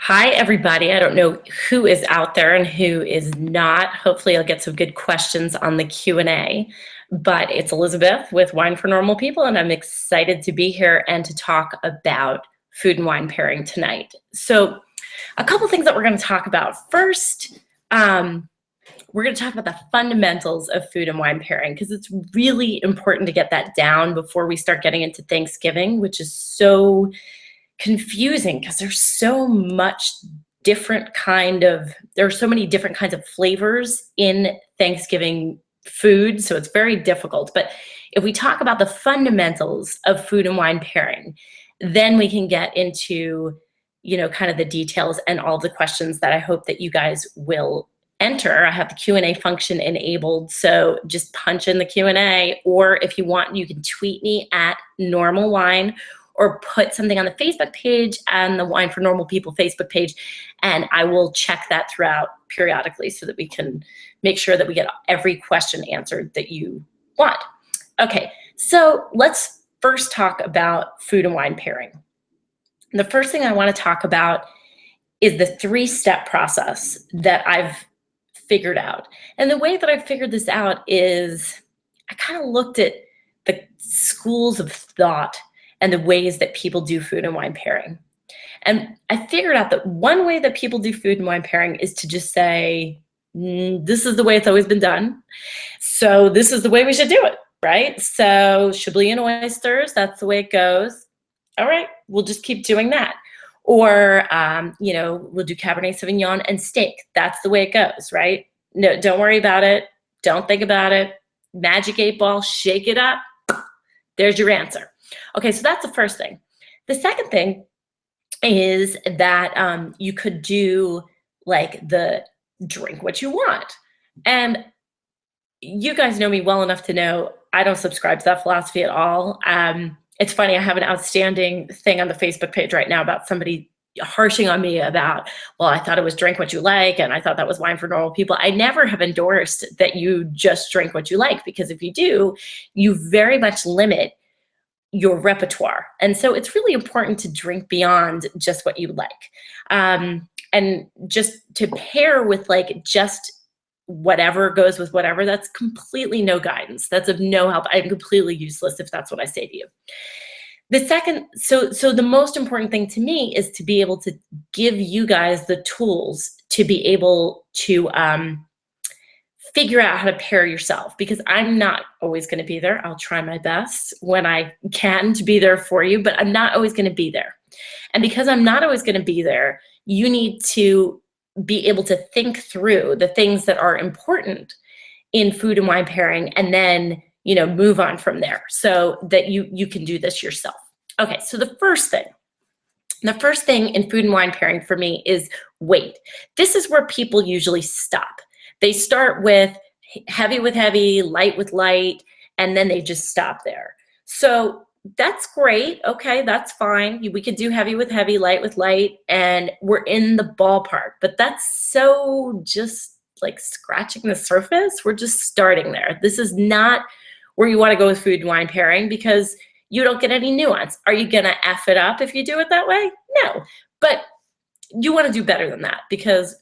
Hi, everybody. I don't know who is out there and who is not. Hopefully, I'll get some good questions on the Q&A. But it's Elizabeth with Wine for Normal People, and I'm excited to be here and to talk about food and wine pairing tonight. So a couple things that we're going to talk about. First, we're going to talk about the fundamentals of food and wine pairing because it's really important to get that down before we start getting into Thanksgiving, which is so confusing because there's so much there are so many different kinds of flavors in Thanksgiving food, so it's very difficult. But if we talk about the fundamentals of food and wine pairing, then we can get into, kind of the details and all the questions that I hope that you guys will enter. I have the Q&A function enabled, so just punch in the Q&A, or if you want, you can tweet me at Normal Wine, or put something on the Facebook page and the Wine for Normal People Facebook page, and I will check that throughout periodically so that we can make sure that we get every question answered that you want. Okay, so let's first talk about food and wine pairing. The first thing I want to talk about is the 3-step process that I've figured out. And the way that I figured this out is I kind of looked at the schools of thought and the ways that people do food and wine pairing. And I figured out that one way that people do food and wine pairing is to just say, this is the way it's always been done, so this is the way we should do it, right? So Chablis and oysters, that's the way it goes. All right, we'll just keep doing that. Or, we'll do Cabernet Sauvignon and steak. That's the way it goes, right? No, don't worry about it. Don't think about it. Magic 8 ball, shake it up. There's your answer. Okay, so that's the first thing. The second thing is that you could do like the drink what you want. And you guys know me well enough to know I don't subscribe to that philosophy at all. It's funny, I have an outstanding thing on the Facebook page right now about somebody harshing on me about, well, I thought it was drink what you like, and I thought that was Wine for Normal People. I never have endorsed that you just drink what you like, because if you do, you very much limit your repertoire. And so it's really important to drink beyond just what you like. And just to pair with like just whatever goes with whatever, that's completely no guidance. That's of no help. I'm completely useless if that's what I say to you. The second, so the most important thing to me is to be able to give you guys the tools to be able to figure out how to pair yourself, because I'm not always going to be there. I'll try my best when I can to be there for you, but I'm not always going to be there. And because I'm not always going to be there, you need to be able to think through the things that are important in food and wine pairing, and then, move on from there so that you can do this yourself. Okay, so the first thing in food and wine pairing for me is weight. This is where people usually stop. They start with heavy, light with light, and then they just stop there. So that's great. Okay, that's fine. We could do heavy with heavy, light with light, and we're in the ballpark. But that's so just like scratching the surface. We're just starting there. This is not where you want to go with food and wine pairing, because you don't get any nuance. Are you going to F it up if you do it that way? No. But you want to do better than that, because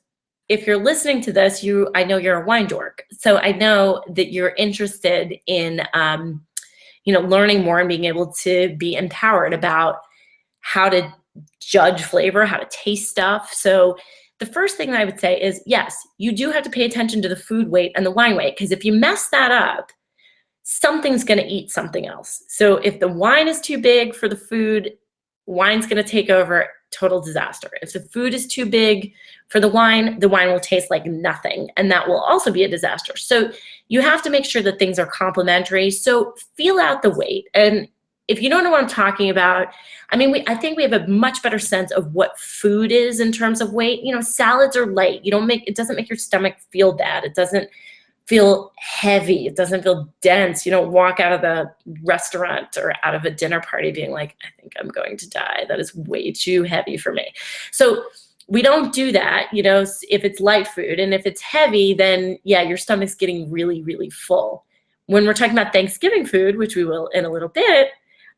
if you're listening to this, I know you're a wine dork. So I know that you're interested in, learning more and being able to be empowered about how to judge flavor, how to taste stuff. So the first thing that I would say is, yes, you do have to pay attention to the food weight and the wine weight, because if you mess that up, something's going to eat something else. So if the wine is too big for the food, wine's going to take over. Total disaster. If the food is too big for the wine will taste like nothing, and that will also be a disaster. So you have to make sure that things are complementary. So feel out the weight. And if you don't know what I'm talking about, I think we have a much better sense of what food is in terms of weight. Salads are light. It doesn't make your stomach feel bad. It doesn't feel heavy. It doesn't feel dense. You don't walk out of the restaurant or out of a dinner party being like, I think I'm going to die. That is way too heavy for me. So we don't do that, if it's light food. And if it's heavy, then yeah, your stomach's getting really, really full. When we're talking about Thanksgiving food, which we will in a little bit,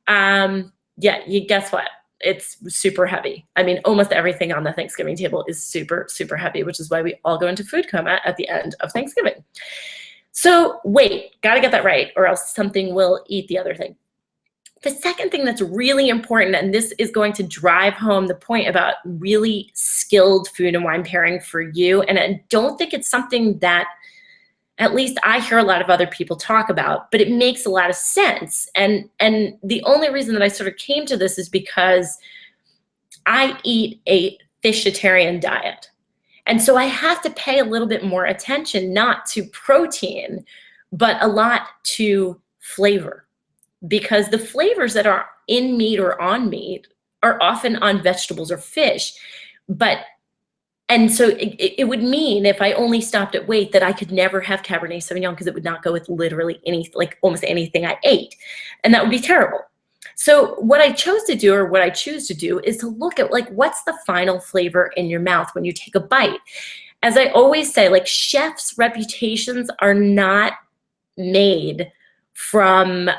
guess what? it's super heavy. I mean, almost everything on the Thanksgiving table is super, super heavy, which is why we all go into food coma at the end of Thanksgiving. So weight, got to get that right, or else something will eat the other thing. The second thing that's really important, and this is going to drive home the point about really skilled food and wine pairing for you, and I don't think it's something that at least I hear a lot of other people talk about, but it makes a lot of sense. And the only reason that I sort of came to this is because I eat a fishitarian diet. And so I have to pay a little bit more attention, not to protein, but a lot to flavor, because the flavors that are in meat or on meat are often on vegetables or fish. And so it would mean if I only stopped at weight that I could never have Cabernet Sauvignon, because it would not go with literally like almost anything I ate. And that would be terrible. So what I chose to do, or what I choose to do, is to look at like, what's the final flavor in your mouth when you take a bite? As I always say, like, chefs' reputations are not made from,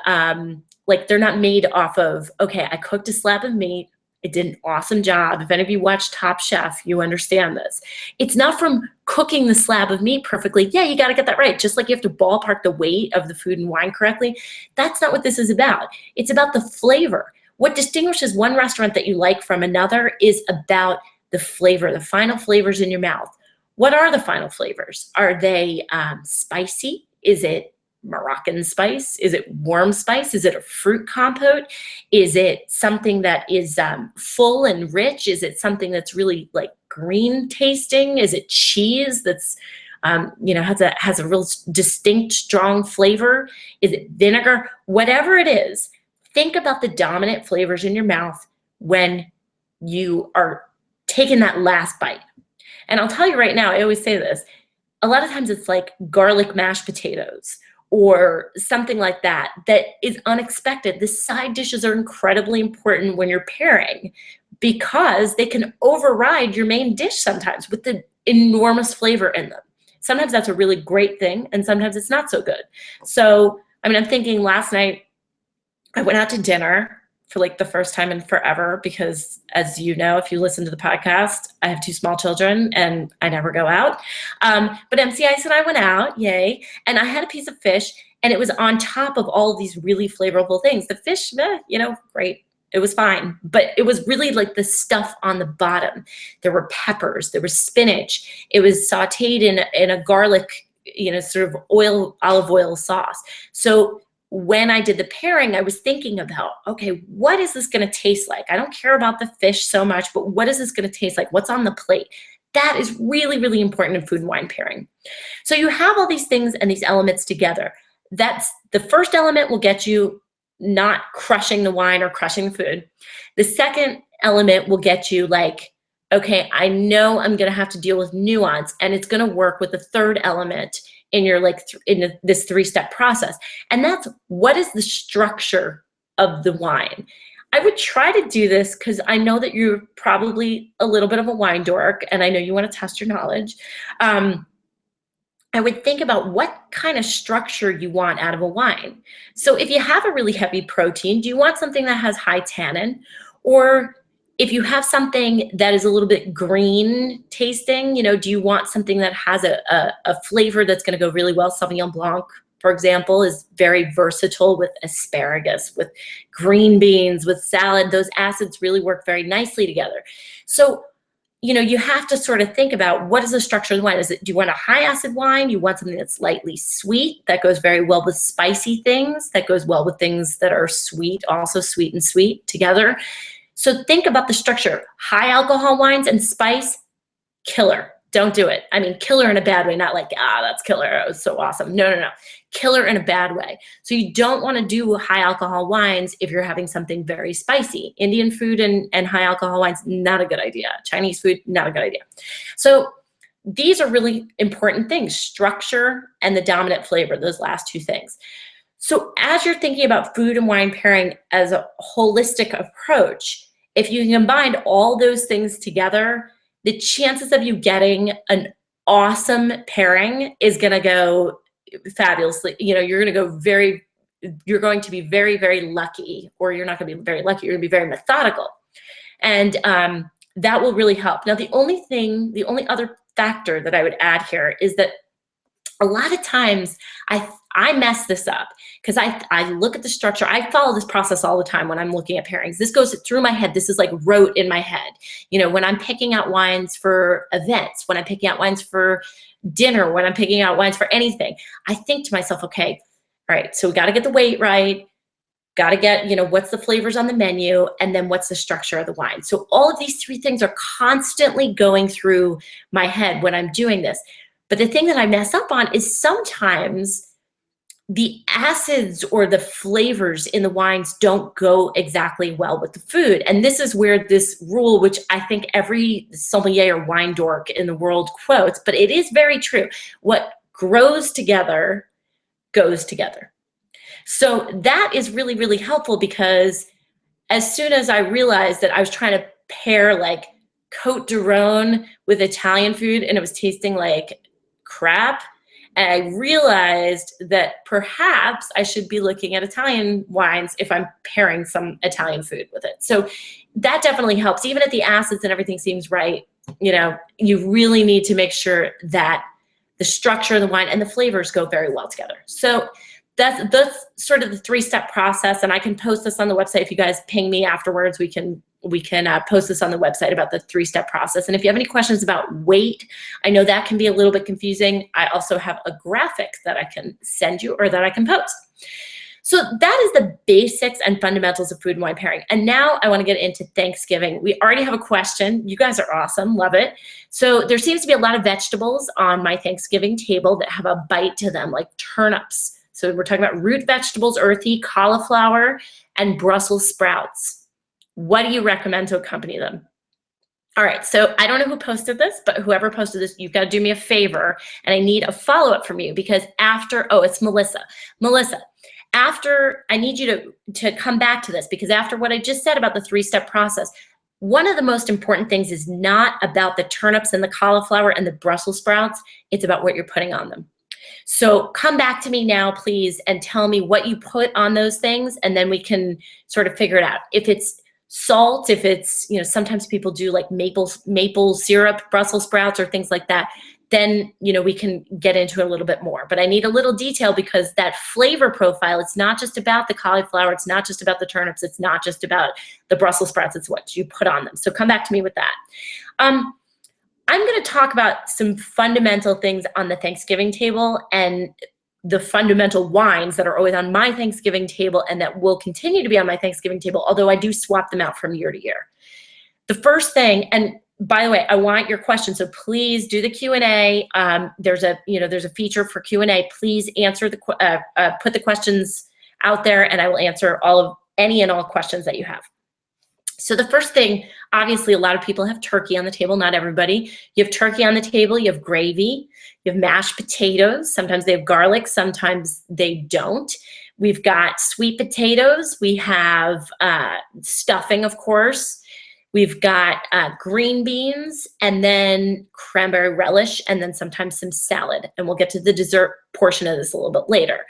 like, they're not made off of, okay, I cooked a slab of meat, I did an awesome job. If any of you watch Top Chef, you understand this. It's not from cooking the slab of meat perfectly. Yeah, you got to get that right. Just like you have to ballpark the weight of the food and wine correctly. That's not what this is about. It's about the flavor. What distinguishes one restaurant that you like from another is about the flavor, the final flavors in your mouth. What are the final flavors? Are they spicy? Is it Moroccan spice? Is it warm spice? Is it a fruit compote? Is it something that is full and rich? Is it something that's really like green tasting? Is it cheese that's has a real distinct, strong flavor? Is it vinegar? Whatever it is, think about the dominant flavors in your mouth when you are taking that last bite. And I'll tell you right now, I always say this, a lot of times it's like garlic mashed potatoes or something like that, that is unexpected. The side dishes are incredibly important when you're pairing, because they can override your main dish sometimes with the enormous flavor in them. Sometimes that's a really great thing, and sometimes it's not so good. So, I mean, I'm thinking last night I went out to dinner for like the first time in forever, because as you know, if you listen to the podcast, I have 2 small children and I never go out. But MC Ice and I went out, yay. And I had a piece of fish, and it was on top of all of these really flavorful things. The fish, great. It was fine, but it was really like the stuff on the bottom. There were peppers, there was spinach. It was sauteed in a garlic, sort of olive oil sauce. So when I did the pairing, I was thinking about, okay, what is this going to taste like? I don't care about the fish so much, but what is this going to taste like? What's on the plate? That is really, really important in food and wine pairing. So you have all these things and these elements together. That's the first element will get you not crushing the wine or crushing the food. The second element will get you like, okay, I know I'm going to have to deal with nuance, and it's going to work with the third element in your this 3-step process. And that's, what is the structure of the wine? I would try to do this because I know that you're probably a little bit of a wine dork, and I know you want to test your knowledge. I would think about what kind of structure you want out of a wine. So if you have a really heavy protein, do you want something that has high tannin? Or if you have something that is a little bit green tasting, do you want something that has a flavor that's going to go really well? Sauvignon Blanc, for example, is very versatile with asparagus, with green beans, with salad. Those acids really work very nicely together. So, you have to sort of think about, what is the structure of the wine? Do you want a high acid wine? You want something that's lightly sweet, that goes very well with spicy things, that goes well with things that are sweet, also sweet and sweet together. So think about the structure. High alcohol wines and spice, killer. Don't do it. I mean, killer in a bad way, not like, that's killer, it was so awesome. No. Killer in a bad way. So you don't want to do high alcohol wines if you're having something very spicy. Indian food and high alcohol wines, not a good idea. Chinese food, not a good idea. So these are really important things, structure and the dominant flavor, those last 2 things. So as you're thinking about food and wine pairing as a holistic approach, if you can combine all those things together, the chances of you getting an awesome pairing is going to go fabulously. You're going to be very, very lucky, or you're not going to be very lucky. You're going to be very methodical. And that will really help. Now, the only other factor that I would add here is that a lot of times I mess this up because I look at the structure. I follow this process all the time when I'm looking at pairings. This goes through my head. This is like rote in my head. You know, when I'm picking out wines for events, when I'm picking out wines for dinner, when I'm picking out wines for anything, I think to myself, okay, all right, so we got to get the weight right. Got to get, you know, what's the flavors on the menu, and then what's the structure of the wine. So all of these three things are constantly going through my head when I'm doing this. But the thing that I mess up on is sometimes the acids or the flavors in the wines don't go exactly well with the food. And this is where this rule, which I think every sommelier or wine dork in the world quotes, but it is very true. What grows together goes together. So that is really, really helpful, because as soon as I realized that I was trying to pair like Côte d'Aron with Italian food and it was tasting like crap, and I realized that perhaps I should be looking at Italian wines if I'm pairing some Italian food with it. So that definitely helps. Even if the acids and everything seems right, you know, you really need to make sure that the structure of the wine and the flavors go very well together. So that's sort of the three-step process, and I can post this on the website. If you guys ping me afterwards, we can post this on the website about the three-step process. And if you have any questions about weight, I know that can be a little bit confusing. I also have a graphic that I can send you or that I can post. So that is the basics and fundamentals of food and wine pairing. And now I want to get into Thanksgiving. We already have a question. You guys are awesome. Love it. So there seems to be a lot of vegetables on my Thanksgiving table that have a bite to them, like turnips. So we're talking about root vegetables, earthy, cauliflower, and Brussels sprouts. What do you recommend to accompany them? All right, so I don't know who posted this, but whoever posted this, you've got to do me a favor, and I need a follow-up from you, because after, oh, it's Melissa. Melissa, after, I need you to come back to this, because after what I just said about the three-step process, one of the most important things is not about the turnips and the cauliflower and the Brussels sprouts, it's about what you're putting on them. So come back to me now, please, and tell me what you put on those things, and then we can sort of figure it out. If it's salt, if it's, you know, sometimes people do like maple syrup, Brussels sprouts, or things like that, then, you know, we can get into it a little bit more. But I need a little detail, because that flavor profile, it's not just about the cauliflower, it's not just about the turnips, it's not just about the Brussels sprouts, it's what you put on them. So come back to me with that. I'm going to talk about some fundamental things on the Thanksgiving table, and the fundamental wines that are always on my Thanksgiving table and that will continue to be on my Thanksgiving table, although I do swap them out from year to year. The first thing, and by the way, I want your questions, so please do the Q&A. There's a feature for Q&A. Please answer put the questions out there, and I will answer any and all questions that you have. So the first thing, obviously, a lot of people have turkey on the table, not everybody. You have turkey on the table, you have gravy, you have mashed potatoes. Sometimes they have garlic, sometimes they don't. We've got sweet potatoes. We have stuffing, of course. We've got green beans, and then cranberry relish, and then sometimes some salad. And we'll get to the dessert portion of this a little bit later.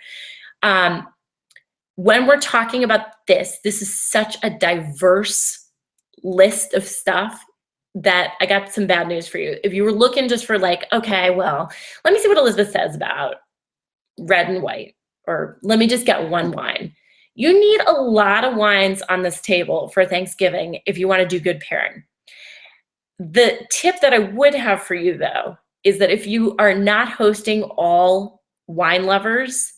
When we're talking about this is such a diverse list of stuff that I got some bad news for you. If you were looking just for like, okay, well, let me see what Elizabeth says about red and white, or let me just get one wine. You need a lot of wines on this table for Thanksgiving if you want to do good pairing. The tip that I would have for you, though, is that if you are not hosting all wine lovers,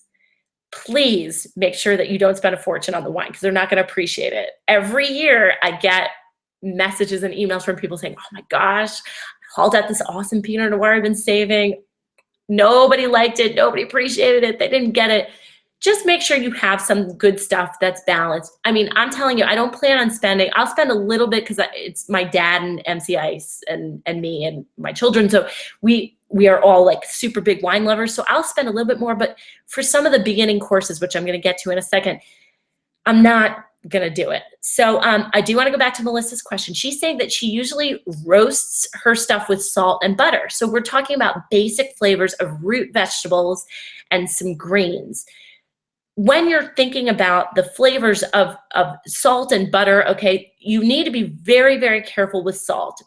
please make sure that you don't spend a fortune on the wine, because they're not going to appreciate it. Every year I get messages and emails from people saying, oh my gosh, I hauled out this awesome Pinot Noir I've been saving. Nobody liked it. Nobody appreciated it. They didn't get it. Just make sure you have some good stuff that's balanced. I mean, I'm telling you, I don't plan on spending. I'll spend a little bit because it's my dad and MC Ice and me and my children. So we are all like super big wine lovers. So I'll spend a little bit more. But for some of the beginning courses, which I'm going to get to in a second, I'm not going to do it. So I do want to go back to Melissa's question. She's saying that she usually roasts her stuff with salt and butter. So we're talking about basic flavors of root vegetables and some greens. when you're thinking about the flavors of salt and butter, okay, you need to be very, very careful with salt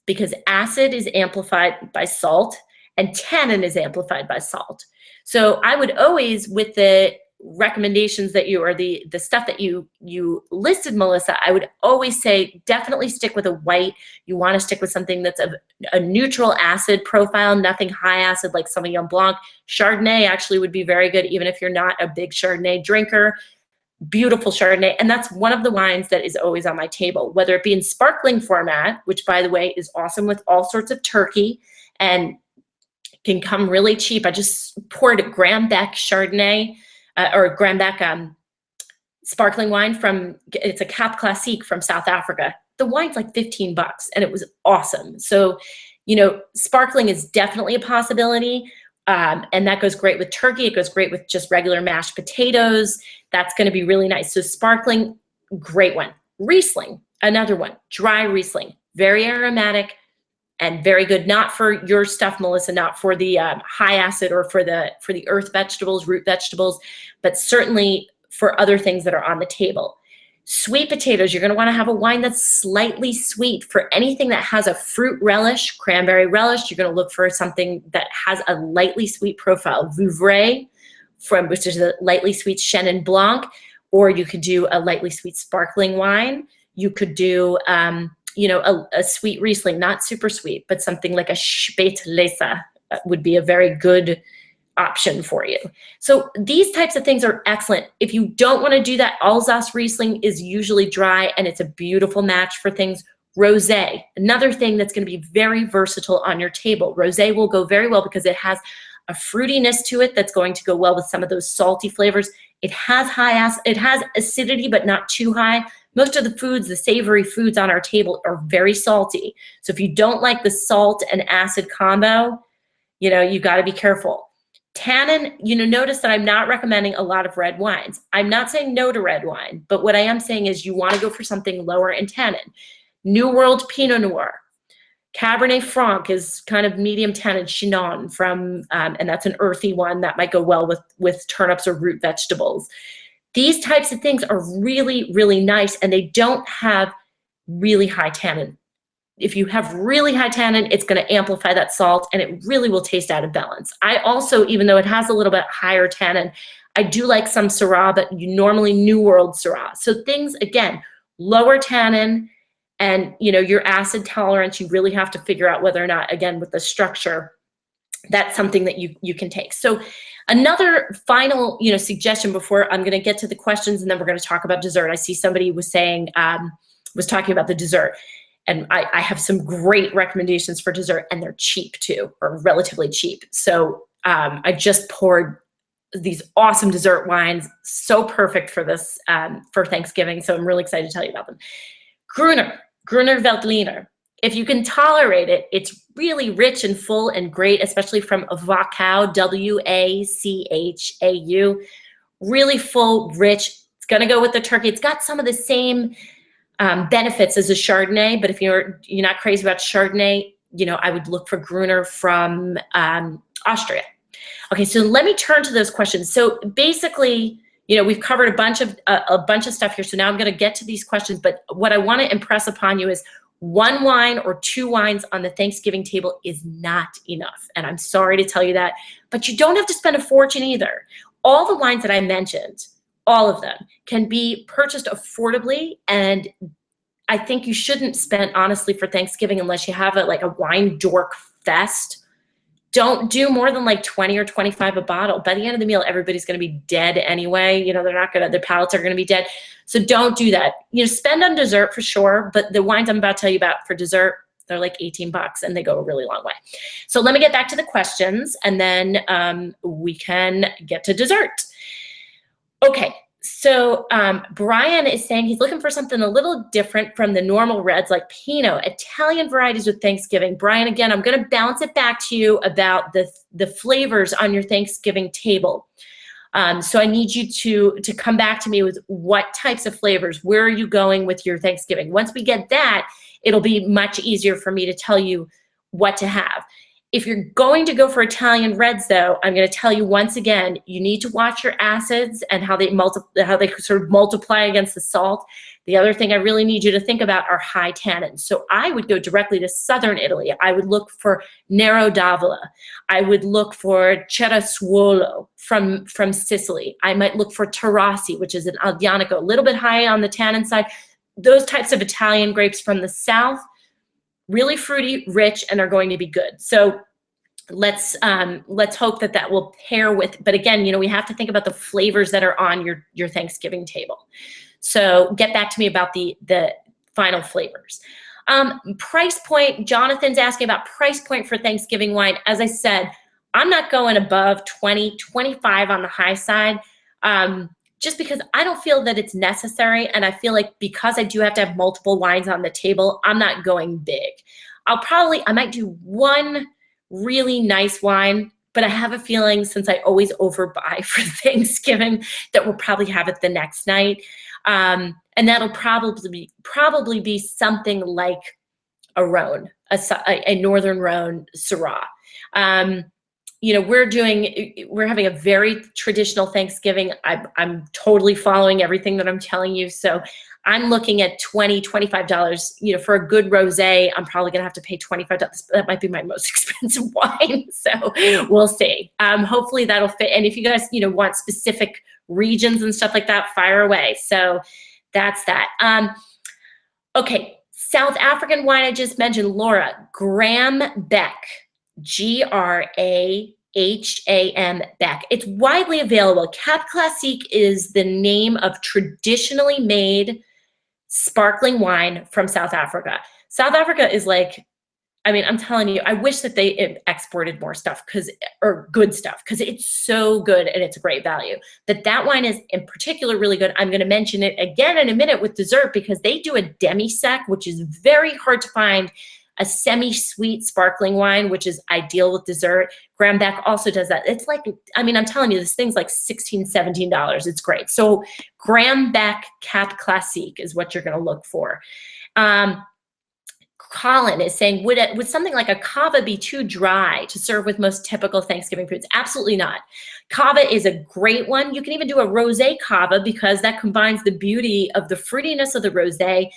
because acid is amplified by salt and tannin is amplified by salt. So I would always, with the recommendations that you, or the stuff that you listed, Melissa, I would always say definitely stick with a white. You want to stick with something that's a neutral acid profile, nothing high acid like Sauvignon Blanc. Chardonnay actually would be very good even if you're not a big Chardonnay drinker. Beautiful Chardonnay, and that's one of the wines that is always on my table, whether it be in sparkling format, which by the way is awesome with all sorts of turkey and can come really cheap. I just poured a Grambec Chardonnay or Grambec sparkling wine from, it's a Cap Classique from South Africa. The wine's like 15 bucks and it was awesome. So, you know, sparkling is definitely a possibility. And that goes great with turkey. It goes great with just regular mashed potatoes. That's going to be really nice. So sparkling, great one. Riesling, another one. Dry Riesling, very aromatic and very good. Not for your stuff, Melissa, not for the high acid or for the earth vegetables, root vegetables, but certainly for other things that are on the table. Sweet potatoes, you're going to want to have a wine that's slightly sweet. For anything that has a fruit relish, cranberry relish, you're going to look for something that has a lightly sweet profile. Vouvray, which is a lightly sweet Chenin Blanc, or you could do a lightly sweet sparkling wine. You could do, you know, a sweet Riesling, not super sweet, but something like a Spätlese would be a very good option for you. So these types of things are excellent. If you don't want to do that, Alsace Riesling is usually dry and it's a beautiful match for things. Rosé, another thing that's going to be very versatile on your table. Rosé will go very well because it has a fruitiness to it that's going to go well with some of those salty flavors. It has high acid, it has acidity, but not too high. Most of the foods, the savory foods on our table are very salty. So if you don't like the salt and acid combo, you know, you got to be careful. Tannin, you know, notice that I'm not recommending a lot of red wines. I'm not saying no to red wine, but what I am saying is you want to go for something lower in tannin. New World Pinot Noir. Cabernet Franc is kind of medium tannin, Chinon from, and that's an earthy one that might go well with turnips or root vegetables. These types of things are really, really nice and they don't have really high tannin. If you have really high tannin, it's going to amplify that salt and it really will taste out of balance. I also, even though it has a little bit higher tannin, I do like some Syrah, but normally New World Syrah. So things, again, lower tannin and, you know, your acid tolerance, you really have to figure out whether or not, again, with the structure, that's something that you can take. So another final, you know, suggestion before I'm going to get to the questions and then we're going to talk about dessert. I see somebody was saying, was talking about the dessert. And I have some great recommendations for dessert, and they're cheap too, or relatively cheap. So I just poured these awesome dessert wines, so perfect for this, for Thanksgiving. So I'm really excited to tell you about them. Gruner Veltliner. If you can tolerate it, it's really rich and full and great, especially from Wachau, W-A-C-H-A-U. Really full, rich. It's gonna go with the turkey. It's got some of the same benefits as a Chardonnay, but if you're not crazy about Chardonnay, you know, I would look for Gruner from Austria. Okay, so let me turn to those questions. So basically, you know, we've covered a bunch of stuff here. So now I'm going to get to these questions. But what I want to impress upon you is one wine or two wines on the Thanksgiving table is not enough. And I'm sorry to tell you that, but you don't have to spend a fortune either. All the wines that I mentioned, all of them can be purchased affordably, and I think you shouldn't spend honestly for Thanksgiving unless you have like a wine dork fest. Don't do more than like 20 or 25 a bottle. By the end of the meal, everybody's going to be dead anyway. You know, their palates are going to be dead. So don't do that. You know, spend on dessert for sure, but the wines I'm about to tell you about for dessert, they're like 18 bucks and they go a really long way. So let me get back to the questions and then we can get to dessert. Okay, so Brian is saying he's looking for something a little different from the normal reds like Pinot, Italian varieties with Thanksgiving. Brian, again, I'm going to bounce it back to you about the flavors on your Thanksgiving table. So I need you to come back to me with what types of flavors, where are you going with your Thanksgiving? Once we get that, it'll be much easier for me to tell you what to have. If you're going to go for Italian reds, though, I'm going to tell you once again, you need to watch your acids and how they sort of multiply against the salt. The other thing I really need you to think about are high tannins. So I would go directly to southern Italy. I would look for Nero d'Avola. I would look for Cerasuolo from Sicily. I might look for Taurasi, which is an Aglianico, a little bit high on the tannin side. Those types of Italian grapes from the south, really fruity, rich, and are going to be good. So let's hope that will pair with, but again, we have to think about the flavors that are on your Thanksgiving table. So get back to me about the final flavors. Price point, Jonathan's asking about price point for Thanksgiving wine. As I said, I'm not going above 20, 25 on the high side. Just because I don't feel that it's necessary, and I feel like because I do have to have multiple wines on the table, I'm not going big. I might do one really nice wine, but I have a feeling since I always overbuy for Thanksgiving that we'll probably have it the next night. And that'll probably be something like a Rhone, a Northern Rhone Syrah. We're having a very traditional Thanksgiving. I'm totally following everything that I'm telling you. So I'm looking at $20, $25, for a good rosé. I'm probably going to have to pay $25. That might be my most expensive wine. So we'll see. Hopefully that'll fit. And if you guys, want specific regions and stuff like that, fire away. So that's that. Okay. South African wine I just mentioned, Laura, Graham Beck. Graham Beck. It's widely available. Cap Classique is the name of traditionally made sparkling wine from South Africa. South Africa is I'm telling you, I wish that they exported more stuff or good stuff, because it's so good and it's a great value. But that wine is in particular really good. I'm going to mention it again in a minute with dessert, because they do a demi-sec, which is very hard to find. A semi-sweet sparkling wine, which is ideal with dessert. Graham Beck also does that. It's I'm telling you, this thing's like $16, $17. It's great. So Graham Beck Cap Classique is what you're going to look for. Colin is saying, would something like a cava be too dry to serve with most typical Thanksgiving foods? Absolutely not. Cava is a great one. You can even do a rosé cava, because that combines the beauty of the fruitiness of the rosé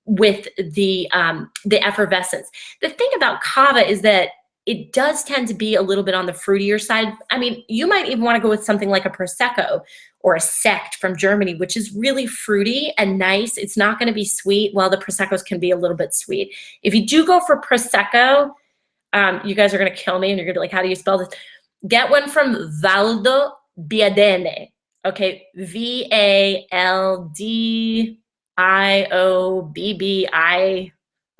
with the effervescence. The thing about cava is that it does tend to be a little bit on the fruitier side. You might even want to go with something like a Prosecco or a Sekt from Germany, which is really fruity and nice. It's not going to be sweet, while the Proseccos can be a little bit sweet. If you do go for Prosecco, you guys are going to kill me, and you're going to be like, how do you spell this? Get one from Valdo Biadene. Okay, VALDIOBBI.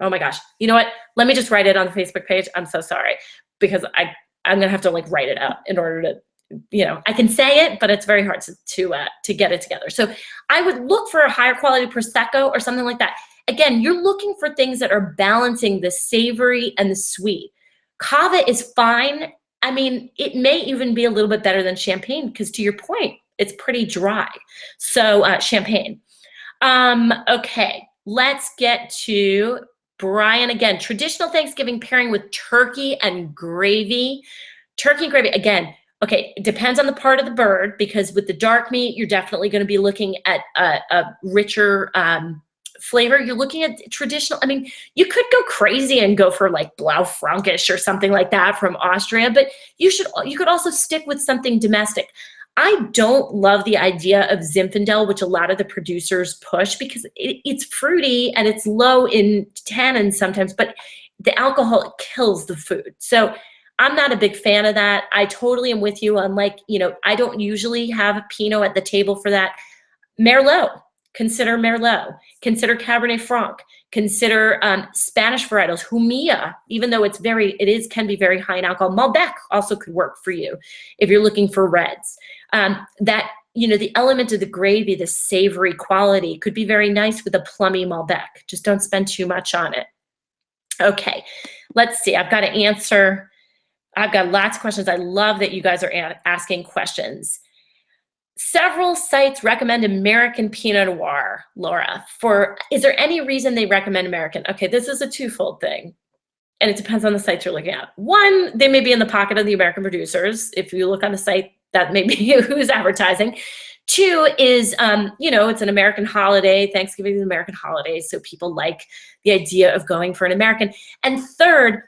Oh my gosh. You know what? Let me just write it on the Facebook page. I'm so sorry, because I'm going to have to write it out in order to, I can say it, but it's very hard to get it together. So I would look for a higher quality Prosecco or something like that. Again, you're looking for things that are balancing the savory and the sweet. Cava is fine. It may even be a little bit better than champagne, because to your point, it's pretty dry. So champagne. Okay, let's get to Brian again. Traditional Thanksgiving pairing with turkey and gravy. Turkey and gravy, again, okay, it depends on the part of the bird, because with the dark meat, you're definitely going to be looking at a richer flavor. You're looking at traditional, you could go crazy and go for Blaufränkisch or something like that from Austria, but you could also stick with something domestic. I don't love the idea of Zinfandel, which a lot of the producers push, because it's fruity and it's low in tannins sometimes, but the alcohol kills the food. So I'm not a big fan of that. I totally am with you on I don't usually have a Pinot at the table for that. Merlot, consider Merlot. Consider Cabernet Franc. Consider Spanish varietals, Humilla, even though can be very high in alcohol. Malbec also could work for you if you're looking for reds. The element of the gravy, the savory quality, could be very nice with a plummy Malbec. Just don't spend too much on it. Okay, let's see. I've got lots of questions. I love that you guys are asking questions. Several sites recommend American Pinot Noir, Laura. Is there any reason they recommend American? Okay, this is a twofold thing. and it depends on the sites you're looking at. One, they may be in the pocket of the American producers. If you look on the site, that may be who's advertising. Two is, it's an American holiday. Thanksgiving is an American holiday, so people like the idea of going for an American. And third,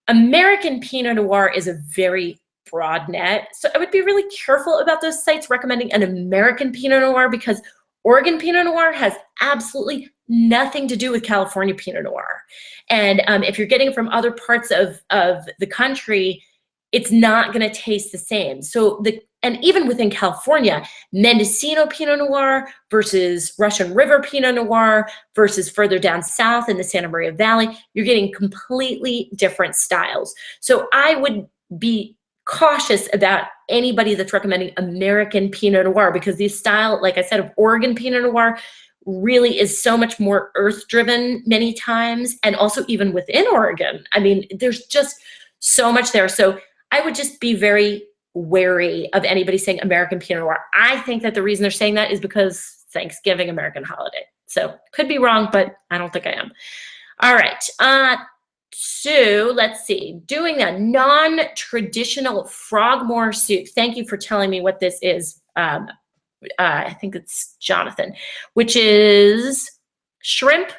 American Pinot Noir is a very broad net. So I would be really careful about those sites recommending an American Pinot Noir, because Oregon Pinot Noir has absolutely nothing to do with California Pinot Noir. And if you're getting it from other parts of the country, it's not going to taste the same. And even within California, Mendocino Pinot Noir versus Russian River Pinot Noir versus further down south in the Santa Maria Valley, you're getting completely different styles. So I would be cautious about anybody that's recommending American Pinot Noir, because the style, like I said, of Oregon Pinot Noir really is so much more earth-driven many times, and also even within Oregon. I mean, there's just so much there. So I would just be very wary of anybody saying American Pinot Noir. I think that the reason they're saying that is because Thanksgiving, American holiday. So could be wrong, but I don't think I am. All right. So let's see. Doing a non-traditional frogmore soup. Thank you for telling me what this is. I think it's Jonathan, which is shrimp,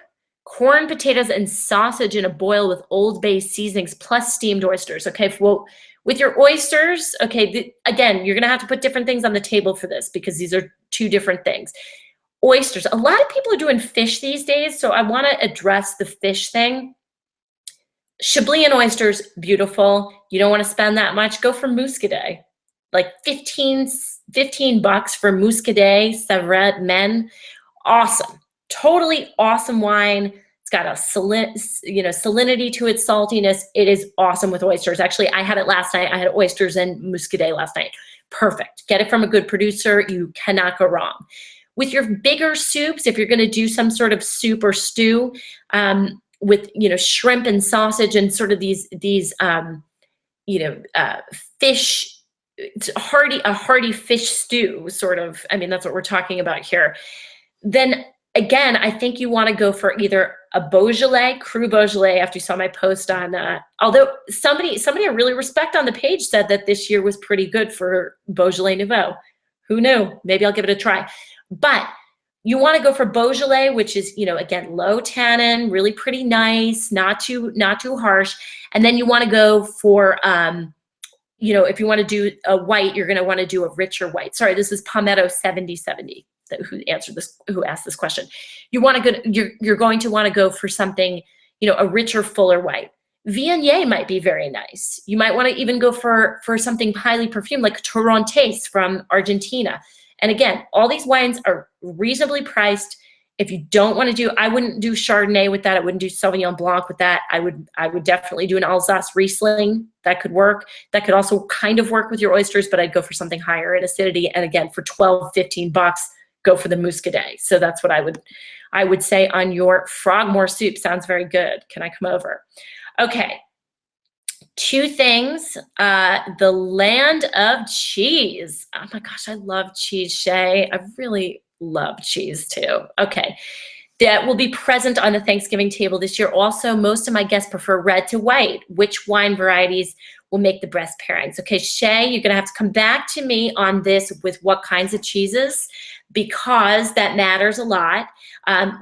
corn, potatoes, and sausage in a boil with Old Bay seasonings plus steamed oysters. Okay, well, with your oysters, okay, again, you're going to have to put different things on the table for this, because these are two different things. Oysters. A lot of people are doing fish these days, so I want to address the fish thing. Chablis and oysters, beautiful. You don't want to spend that much. Go for muscadet. Like $15 for muscadet, Sèvres, Men. Awesome. Totally awesome wine. It's got a salinity to its saltiness. It is awesome with oysters. Actually, I had it last night. I had oysters and muscadet last night. Perfect. Get it from a good producer. You cannot go wrong. With your bigger soups, if you're going to do some sort of soup or stew, with shrimp and sausage and sort of these fish, it's a hearty fish stew sort of. I mean, that's what we're talking about here. Then again, I think you want to go for either a Beaujolais, Cru Beaujolais, after you saw my post on, although somebody I really respect on the page said that this year was pretty good for Beaujolais Nouveau. Who knew? Maybe I'll give it a try. But you want to go for Beaujolais, which is, again, low tannin, really pretty nice, not too harsh. And then you want to go for, if you want to do a white, you're going to want to do a richer white. Sorry, this is Palmetto 7070 who asked this question. You're going to want to go for something, a richer, fuller white. Viognier might be very nice. You might want to even go for something highly perfumed like Torrontés from Argentina. And again, all these wines are reasonably priced. If you don't want to do, I wouldn't do Chardonnay with that. I wouldn't do Sauvignon Blanc with that. I would definitely do an Alsace Riesling. That could work. That could also kind of work with your oysters, but I'd go for something higher in acidity. And again, for $12, $15, go for the Muscadet. So that's what I would say on your Frogmore soup. Sounds very good. Can I come over? Okay. Two things. The land of cheese. Oh my gosh, I love cheese, Shay. I really love cheese too. Okay. That will be present on the Thanksgiving table this year. Also, most of my guests prefer red to white. Which wine varieties will make the best pairings? Okay, Shay, you're going to have to come back to me on this with what kinds of cheeses, because that matters a lot.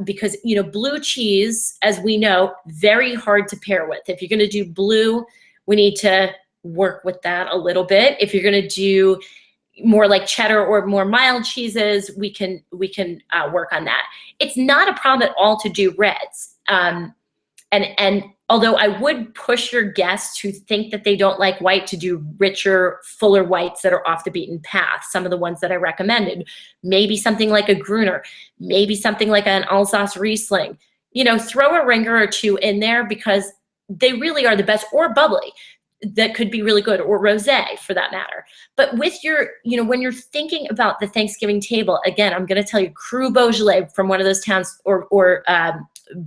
Because, blue cheese, as we know, very hard to pair with. If you're going to do blue, we need to work with that a little bit. If you're going to do more like cheddar or more mild cheeses, we can work on that. It's not a problem at all to do reds. And although I would push your guests who think that they don't like white to do richer, fuller whites that are off the beaten path. Some of the ones that I recommended, maybe something like a Gruner, maybe something like an Alsace Riesling. Throw a ringer or two in there, because they really are the best, or bubbly. That could be really good, or rosé for that matter. But with your, when you're thinking about the Thanksgiving table, again, I'm going to tell you Cru Beaujolais from one of those towns, or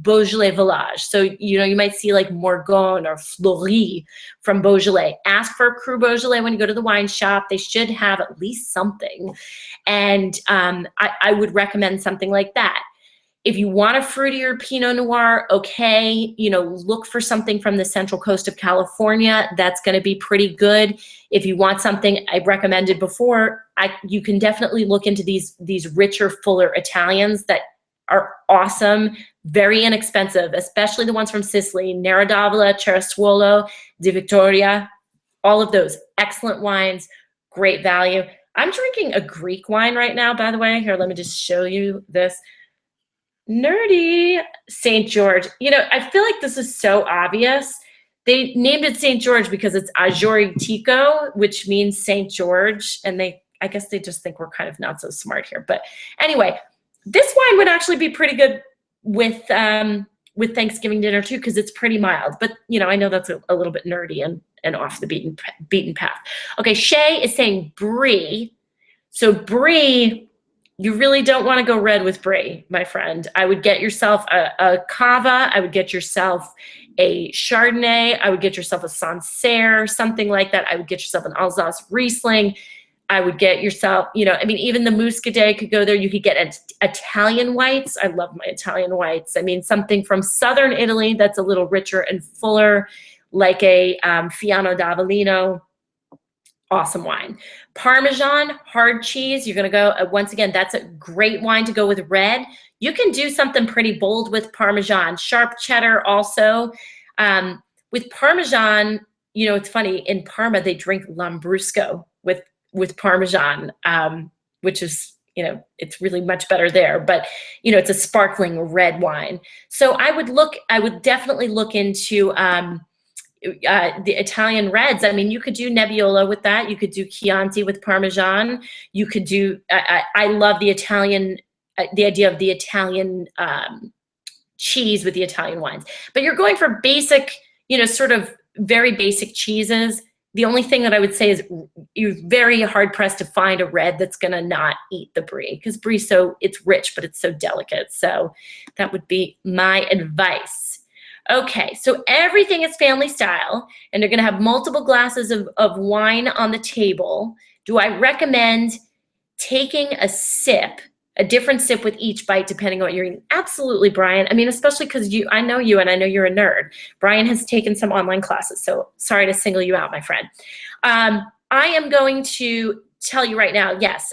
Beaujolais Village. So, you might see like Morgon or Fleury from Beaujolais. Ask for a Cru Beaujolais when you go to the wine shop. They should have at least something. And I would recommend something like that. If you want a fruitier Pinot Noir, okay, you know, look for something from the central coast of California. That's going to be pretty good. If you want something I recommended before, you can definitely look into these richer, fuller Italians that are awesome, very inexpensive, especially the ones from Sicily, Nera d'Avola, Cerasuolo, Di Vittoria, all of those excellent wines, great value. I'm drinking a Greek wine right now, by the way. Here, let me just show you this. Nerdy. St. George. You know, I feel like this is so obvious. They named it St. George because it's Aggioritico, which means St. George, and I guess they just think we're kind of not so smart here. But anyway, this wine would actually be pretty good with Thanksgiving dinner too, because it's pretty mild. But you know, I know that's a little bit nerdy and off the beaten path. Okay, Shay is saying Brie. So Brie, you really don't want to go red with Brie, my friend. I would get yourself a Cava. I would get yourself a Chardonnay. I would get yourself a Sancerre, something like that. I would get yourself an Alsace Riesling. I would get yourself, you know, I mean, even the Muscadet could go there. You could get Italian whites. I love my Italian whites. I mean, something from southern Italy that's a little richer and fuller, like a Fiano d'Avellino. Awesome wine. Parmesan, hard cheese. You're going to go, once again, that's a great wine to go with red. You can do something pretty bold with Parmesan. Sharp cheddar also. With Parmesan, you know, it's funny. In Parma, they drink Lambrusco with Parmesan, which is, you know, it's really much better there. But, you know, it's a sparkling red wine. So I would definitely look into the Italian reds. I mean, you could do Nebbiolo with that. You could do Chianti with Parmesan. You could do, I love the Italian, the idea of the Italian cheese with the Italian wines. But you're going for basic, you know, sort of very basic cheeses. The only thing that I would say is you're very hard pressed to find a red that's going to not eat the Brie, because Brie, it's rich, but it's so delicate. So that would be my advice. Okay, so everything is family style, and they're going to have multiple glasses of wine on the table. Do I recommend taking a different sip with each bite, depending on what you're eating? Absolutely, Brian. I mean, especially because I know you, and I know you're a nerd. Brian has taken some online classes, so sorry to single you out, my friend. I am going to tell you right now, yes,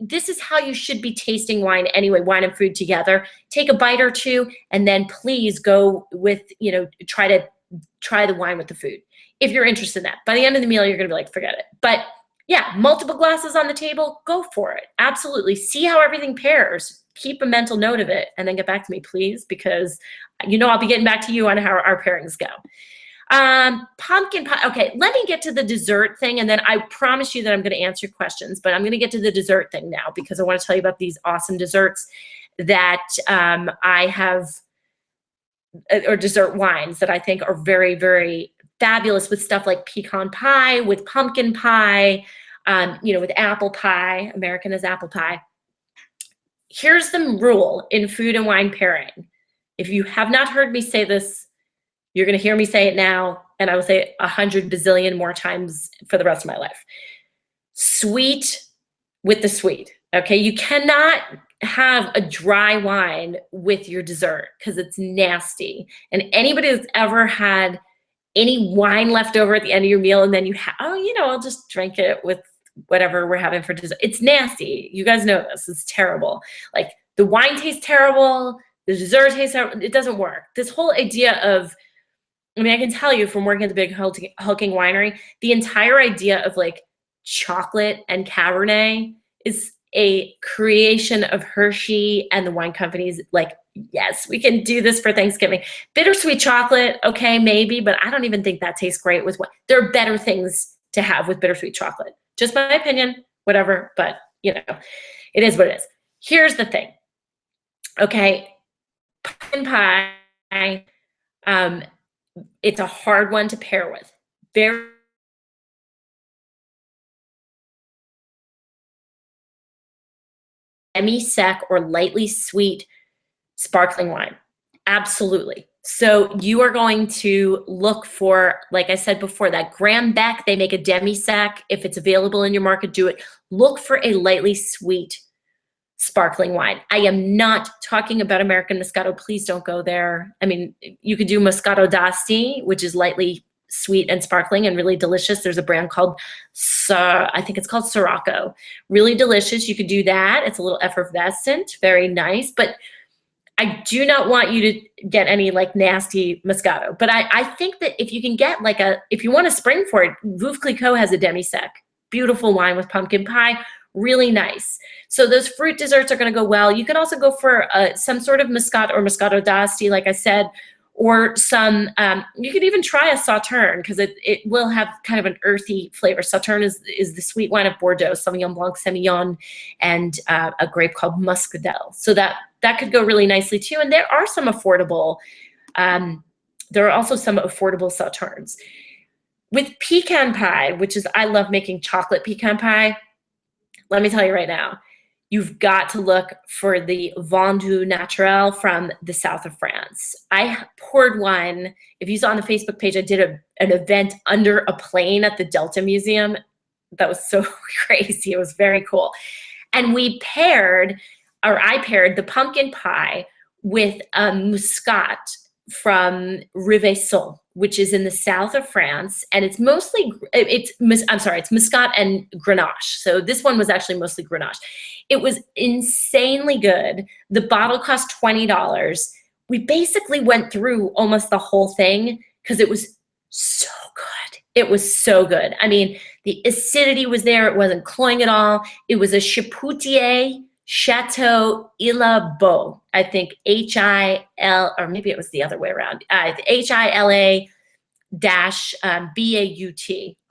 this is how you should be tasting wine anyway, wine and food together. Take a bite or two, and then please go with, you know, try the wine with the food. If you're interested in that. By the end of the meal, you're going to be like, forget it. But yeah, multiple glasses on the table, go for it. Absolutely. See how everything pairs. Keep a mental note of it, and then get back to me, please, because you know I'll be getting back to you on how our pairings go. Pumpkin pie. Okay, let me get to the dessert thing, and then I promise you that I'm going to answer your questions, but I'm going to get to the dessert thing now, because I want to tell you about these awesome desserts that I have, or dessert wines that I think are very, very fabulous, with stuff like pecan pie, with pumpkin pie, you know, with apple pie. American is apple pie. Here's the rule in food and wine pairing. If you have not heard me say this, you're going to hear me say it now, and I will say it 100 bazillion more times for the rest of my life. Sweet with the sweet, okay? You cannot have a dry wine with your dessert, because it's nasty. And anybody that's ever had any wine left over at the end of your meal, and then you have, oh, you know, I'll just drink it with whatever we're having for dessert. It's nasty. You guys know this. It's terrible. Like, the wine tastes terrible. The dessert tastes terrible. It doesn't work. This whole idea of, I mean, I can tell you from working at the big hulking winery, the entire idea of like chocolate and Cabernet is a creation of Hershey and the wine companies. Like, yes, we can do this for Thanksgiving. Bittersweet chocolate, okay, maybe, but I don't even think that tastes great with what. There are better things to have with bittersweet chocolate. Just my opinion, whatever, but you know, it is what it is. Here's the thing, okay, pumpkin pie, it's a hard one to pair with. Very semi-sec or lightly sweet sparkling wine. Absolutely. So you are going to look for, like I said before, that Graham Beck. They make a demi-sec. If it's available in your market, do it. Look for a lightly sweet sparkling wine. I am not talking about American Moscato. Please don't go there. I mean, you could do Moscato d'Asti, which is lightly sweet and sparkling and really delicious. There's a brand called, I think it's called Sirocco. Really delicious. You could do that. It's a little effervescent, very nice. But I do not want you to get any like nasty Moscato. But I think that if you can get like if you want to spring for it, Veuve Clicquot has a demi-sec. Beautiful wine with pumpkin pie. Really nice. So those fruit desserts are going to go well. You can also go for some sort of Moscato or Moscato d'Asti, like I said, or some, you could even try a Sauterne because it will have kind of an earthy flavor. Sauterne is the sweet wine of Bordeaux, Sauvignon Blanc, Semillon, and a grape called Muscadel. So that could go really nicely too. And there are some affordable, there are also some affordable Sauternes. With pecan pie, which is, I love making chocolate pecan pie. Let me tell you right now, you've got to look for the Vendu Naturel from the south of France. I poured one. If you saw on the Facebook page, I did an event under a plane at the Delta Museum. That was so crazy. It was very cool. And I paired the pumpkin pie with a muscat from Rivesson, which is in the south of France, and it's mostly, it's Muscat and Grenache. So this one was actually mostly Grenache. It was insanely good. The bottle cost $20. We basically went through almost the whole thing because it was so good. It was so good. I mean, the acidity was there. It wasn't cloying at all. It was a Chapoutier Chateau Ila-Beau, I think H-I-L, or maybe it was the other way around, HILA-BAUT.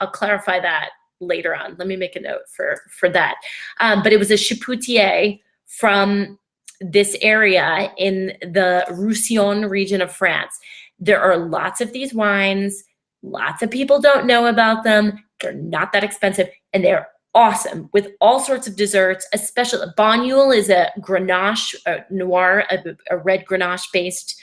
I'll clarify that later on. Let me make a note for that. But it was a Chapoutier from this area in the Roussillon region of France. There are lots of these wines. Lots of people don't know about them. They're not that expensive, and they're awesome with all sorts of desserts, especially Bonjour is a Grenache noir, a red Grenache based